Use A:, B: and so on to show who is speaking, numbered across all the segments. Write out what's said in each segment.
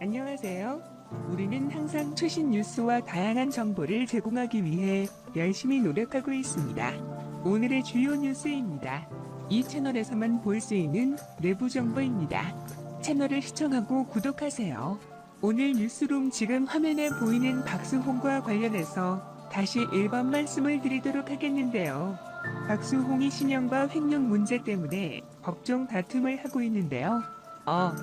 A: 안녕하세요. 우리는 항상 최신 뉴스와 다양한 정보를 제공하기 위해 열심히 노력하고 있습니다. 오늘의 주요 뉴스입니다. 이 채널에서만 볼 수 있는 내부 정보입니다. 채널을 시청하고 구독하세요. 오늘 뉴스룸 지금 화면에 보이는 박수홍과 관련해서 다시 1번 말씀을 드리도록 하겠는데요. 박수홍이 신형과 횡령 문제 때문에 법정 다툼을 하고 있는데요.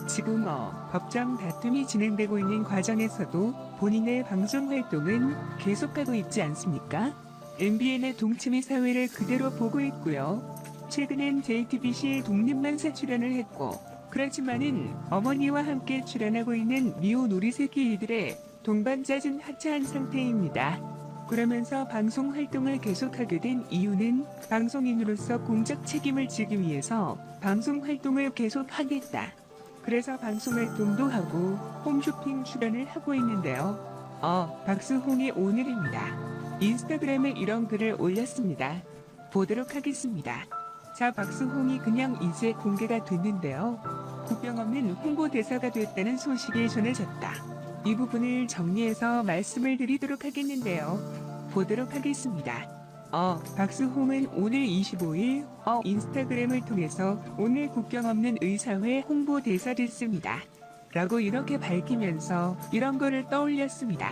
A: 지금 법정 다툼이 진행되고 있는 과정에서도 본인의 방송 활동은 계속하고 있지 않습니까? MBN의 동치미 사회를 그대로 보고 있고요. 최근엔 JTBC의 독립만사 출연을 했고, 그렇지만은 어머니와 함께 출연하고 있는 미호 놀이새끼 이들의 동반자진 하차한 상태입니다. 그러면서 방송 활동을 계속하게 된 이유는 방송인으로서 공적 책임을 지기 위해서 방송 활동을 계속하겠다. 그래서 방송 활동도 하고 홈쇼핑 출연을 하고 있는데요. 박수홍이 오늘입니다. 인스타그램에 이런 글을 올렸습니다. 보도록 하겠습니다. 자, 박수홍이 그냥 이제 공개가 됐는데요. 국경 없는 홍보대사가 됐다는 소식이 전해졌다. 이 부분을 정리해서 말씀을 드리도록 하겠는데요. 보도록 하겠습니다. 박수홍은 오늘 25일 인스타그램을 통해서 오늘 국경 없는 의사회 홍보대사 됐습니다. 라고 이렇게 밝히면서 이런 거를 떠올렸습니다.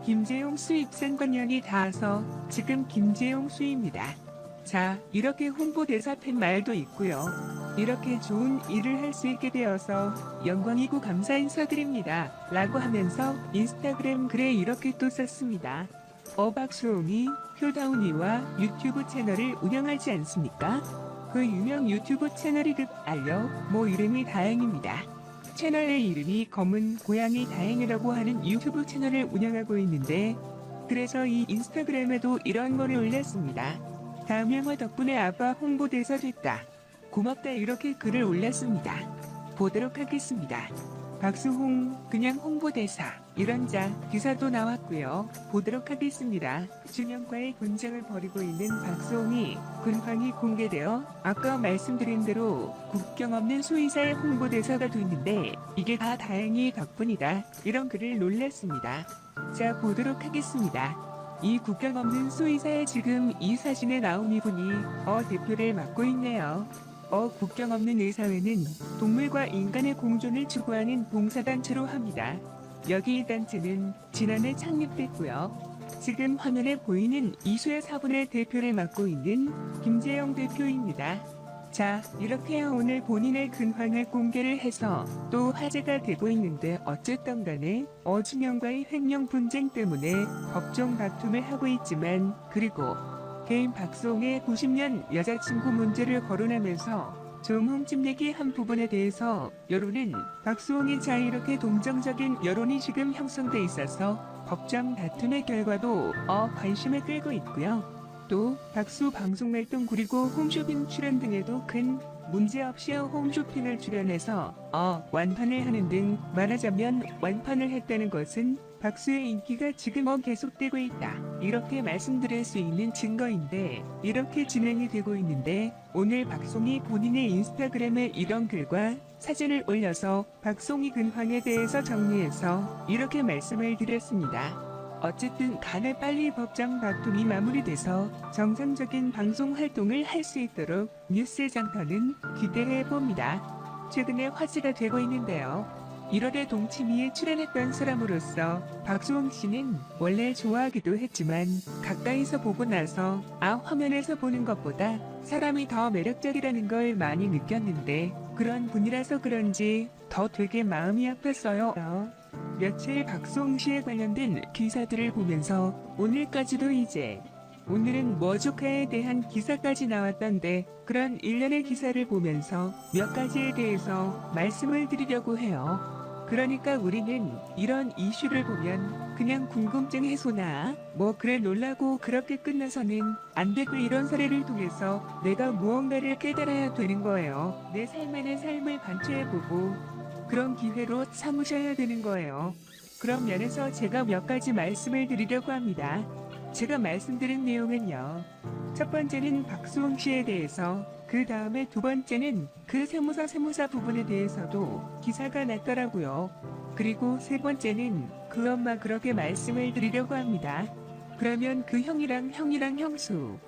A: 김재용 수입 상관련이 닿아서 지금 김재용 수입니다. 자, 이렇게 홍보대사 팬 말도 있고요. 이렇게 좋은 일을 할 수 있게 되어서 영광이고 감사 인사드립니다. 라고 하면서 인스타그램 글에 이렇게 또 썼습니다. 박수홍이 효다운이와 유튜브 채널을 운영하지 않습니까? 그 유명 유튜브 채널이 이름이 다행입니다. 채널의 이름이 검은 고양이 다행이라고 하는 유튜브 채널을 운영하고 있는데, 그래서 이 인스타그램에도 이런 거를 올렸습니다. 다음 영화 덕분에 아빠 홍보대사 됐다. 고맙다, 이렇게 글을 올렸습니다. 보도록 하겠습니다. 박수홍 그냥 홍보대사 이런 기사도 나왔고요. 보도록 하겠습니다. 준영과의 분쟁을 벌이고 있는 박수홍이 근황이 공개되어 아까 말씀드린 대로 국경 없는 수의사의 홍보대사가 됐는데 이게 다 다행히 덕분이다. 이런 글을 올렸습니다. 자, 보도록 하겠습니다. 이 국경 없는 수의사의 지금 이 사진에 나온 이분이 대표를 맡고 있네요. 국경 없는 의사회는 동물과 인간의 공존을 추구하는 봉사단체로 합니다. 여기 이 단체는 지난해 창립됐고요. 지금 화면에 보이는 이수의 사분의 대표를 맡고 있는 김재영 대표입니다. 자, 이렇게 오늘 본인의 근황을 공개를 해서 또 화제가 되고 있는데, 어쨌든 간에 준영과의 횡령 분쟁 때문에 법정 다툼을 하고 있지만, 그리고 개인 박수홍의 90년 여자친구 문제를 거론하면서 좀 흠집 얘기한 부분에 대해서 여론은 박수홍이 이렇게 동정적인 여론이 지금 형성돼 있어서 법정 다툼의 결과도 관심을 끌고 있고요. 또 박수 방송 활동 그리고 홈쇼핑 출연 등에도 큰 문제없이 홈쇼핑을 출연해서 완판을 하는 등, 말하자면 완판을 했다는 것은 박수의 인기가 지금 계속되고 있다. 이렇게 말씀드릴 수 있는 증거인데, 이렇게 진행이 되고 있는데, 오늘 박송이 본인의 인스타그램에 이런 글과 사진을 올려서 박송이 근황에 대해서 정리해서 이렇게 말씀을 드렸습니다. 어쨌든 간에 빨리 법정 다툼이 마무리돼서 정상적인 방송 활동을 할 수 있도록 뉴스 장터는 기대해 봅니다. 최근에 화제가 되고 있는데요. 1월에 동치미에 출연했던 사람으로서 박수홍 씨는 원래 좋아하기도 했지만 가까이서 보고 나서 화면에서 보는 것보다 사람이 더 매력적이라는 걸 많이 느꼈는데, 그런 분이라서 그런지 더 되게 마음이 아팠어요. 며칠 박수홍 씨에 관련된 기사들을 보면서 오늘까지도 오늘은 조카에 대한 기사까지 나왔던데, 그런 일련의 기사를 보면서 몇 가지에 대해서 말씀을 드리려고 해요. 그러니까 우리는 이런 이슈를 보면 그냥 궁금증 해소나 그래 놀라고 그렇게 끝나서는 안 되고, 이런 사례를 통해서 내가 무언가를 깨달아야 되는 거예요. 내 삶에는 삶을 관찰해보고 그런 기회로 삼으셔야 되는 거예요. 그런 면에서 제가 몇 가지 말씀을 드리려고 합니다. 제가 말씀드린 내용은요. 첫 번째는 박수홍 씨에 대해서, 그 다음에 두 번째는 그 세무사 부분에 대해서도 기사가 났더라고요. 그리고 세 번째는 그 엄마 그렇게 말씀을 드리려고 합니다. 그러면 그 형이랑 형수,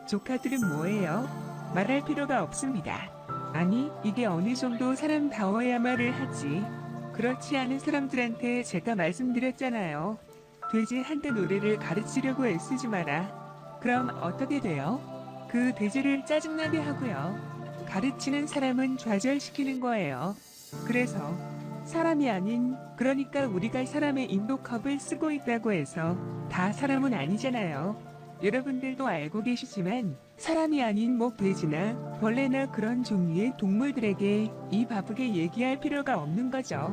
A: 조카들은 뭐예요? 말할 필요가 없습니다. 아니, 이게 어느 정도 사람다워야 말을 하지. 그렇지 않은 사람들한테 제가 말씀드렸잖아요. 돼지 한 대 노래를 가르치려고 애쓰지 마라. 그럼 어떻게 돼요? 그 돼지를 짜증나게 하고요. 가르치는 사람은 좌절시키는 거예요. 그래서 사람이 아닌, 그러니까 우리가 사람의 인도컵을 쓰고 있다고 해서 다 사람은 아니잖아요. 여러분들도 알고 계시지만 사람이 아닌 돼지나 벌레나 그런 종류의 동물들에게 이 바쁘게 얘기할 필요가 없는 거죠.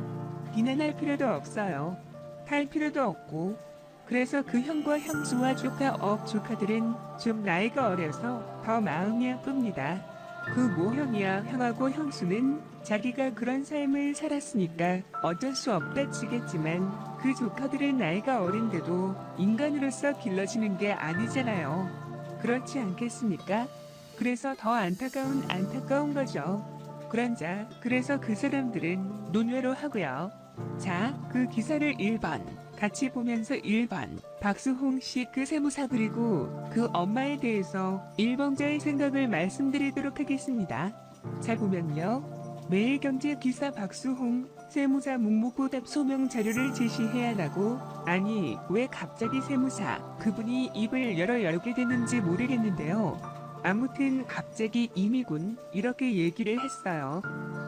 A: 비난할 필요도 없어요. 탈 필요도 없고. 그래서 그 형과 형수와 조카들은 좀 나이가 어려서 더 마음이 아픕니다. 그 형이야 형하고 형수는 자기가 그런 삶을 살았으니까 어쩔 수 없다 치겠지만 그 조카들은 나이가 어린데도 인간으로서 길러지는 게 아니잖아요. 그렇지 않겠습니까? 그래서 더 안타까운 거죠. 그래서 그 사람들은 논외로 하고요. 자, 그 기사를 1번 같이 보면서 1번 박수홍 씨 그 세무사 그리고 그 엄마에 대해서 1번자의 생각을 말씀드리도록 하겠습니다. 자 보면요. 매일경제 기사 박수홍 세무사 묵묵보답 소명 자료를 제시해야 한다고? 아니 왜 갑자기 세무사 그분이 입을 열게 됐는지 모르겠는데요. 아무튼 갑자기 이미군 이렇게 얘기를 했어요.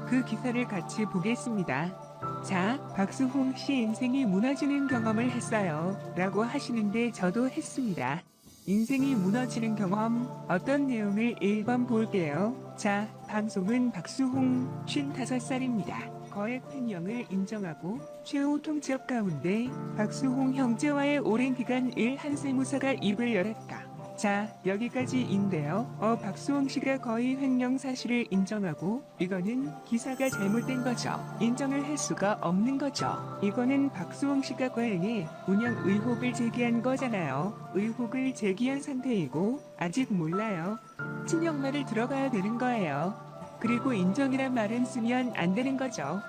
A: 그 기사를 같이 보겠습니다. 자, 박수홍 씨 인생이 무너지는 경험을 했어요. 라고 하시는데 저도 했습니다. 인생이 무너지는 경험, 어떤 내용을 1번 볼게요. 자, 방송은 박수홍 55살입니다. 거액 횡령을 인정하고 최후 통첩 가운데 박수홍 형제와의 오랜 기간 한 세무사가 입을 열었다. 자, 여기까지인데요. 박수홍 씨가 거의 횡령 사실을 인정하고 이거는 기사가 잘못된 거죠. 인정을 할 수가 없는 거죠. 이거는 박수홍 씨가 과잉해 운영 의혹을 제기한 거잖아요. 의혹을 제기한 상태이고 아직 몰라요. 친형 말을 들어가야 되는 거예요. 그리고 인정이란 말은 쓰면 안 되는 거죠.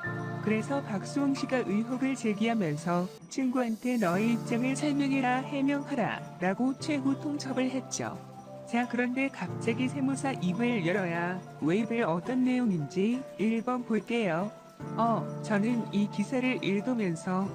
A: 그래서 박수홍 씨가 의혹을 제기하면서 친구한테 너의 입장을 설명해라 해명하라 라고 최후 통첩을 했죠. 자 그런데 갑자기 세무사 입을 열어야 왜 입을 어떤 내용인지 1번 볼게요. 저는 이 기사를 읽으면서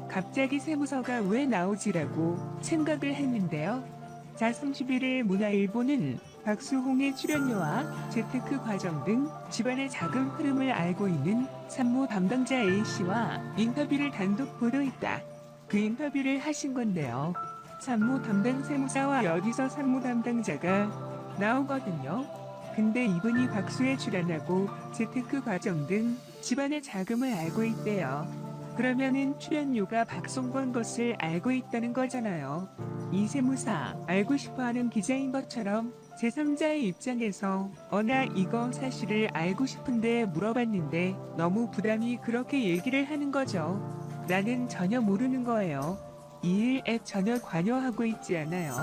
A: 갑자기 세무서가 왜 나오지라고 생각을 했는데요. 자 31일 문화일보는 박수홍의 출연료와 재테크 과정 등 집안의 자금 흐름을 알고 있는 산모 담당자 A씨와 인터뷰를 단독 보도했다. 그 인터뷰를 하신 건데요. 산모 담당 세무사와 여기서 산모 담당자가 나오거든요. 근데 이분이 박수에 출연하고 재테크 과정 등 집안의 자금을 알고 있대요. 그러면은 출연료가 박송권 것을 알고 있다는 거잖아요. 이 세무사 알고 싶어하는 기자인 것처럼 제3자의 입장에서 나 이거 사실을 알고 싶은데 물어봤는데 너무 부담이 그렇게 얘기를 하는 거죠. 나는 전혀 모르는 거예요. 이 일에 전혀 관여하고 있지 않아요.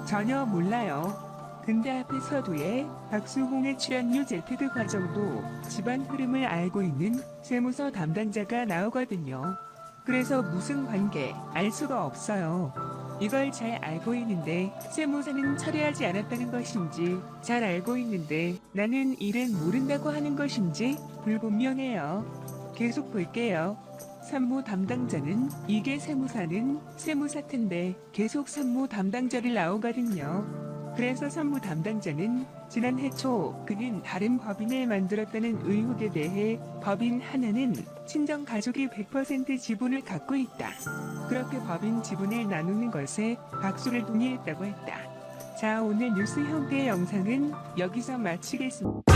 A: 전혀 몰라요. 근데 앞에 서두에 박수홍의 출연료 재테크 과정도 집안 흐름을 알고 있는 세무서 담당자가 나오거든요. 그래서 무슨 관계 알 수가 없어요. 이걸 잘 알고 있는데 세무사는 철회하지 않았다는 것인지 잘 알고 있는데 나는 일은 모른다고 하는 것인지 불분명해요. 계속 볼게요. 산모 담당자는 이게 세무사는 세무사 텐데 계속 산모 담당자를 나오거든요. 그래서 산모 담당자는 지난해 초 그는 다른 법인을 만들었다는 의혹에 대해 법인 하나는 친정 가족이 100% 지분을 갖고 있다. 그렇게 법인 지분을 나누는 것에 박수를 동의했다고 했다. 자, 오늘 뉴스 형태의 영상은 여기서 마치겠습니다.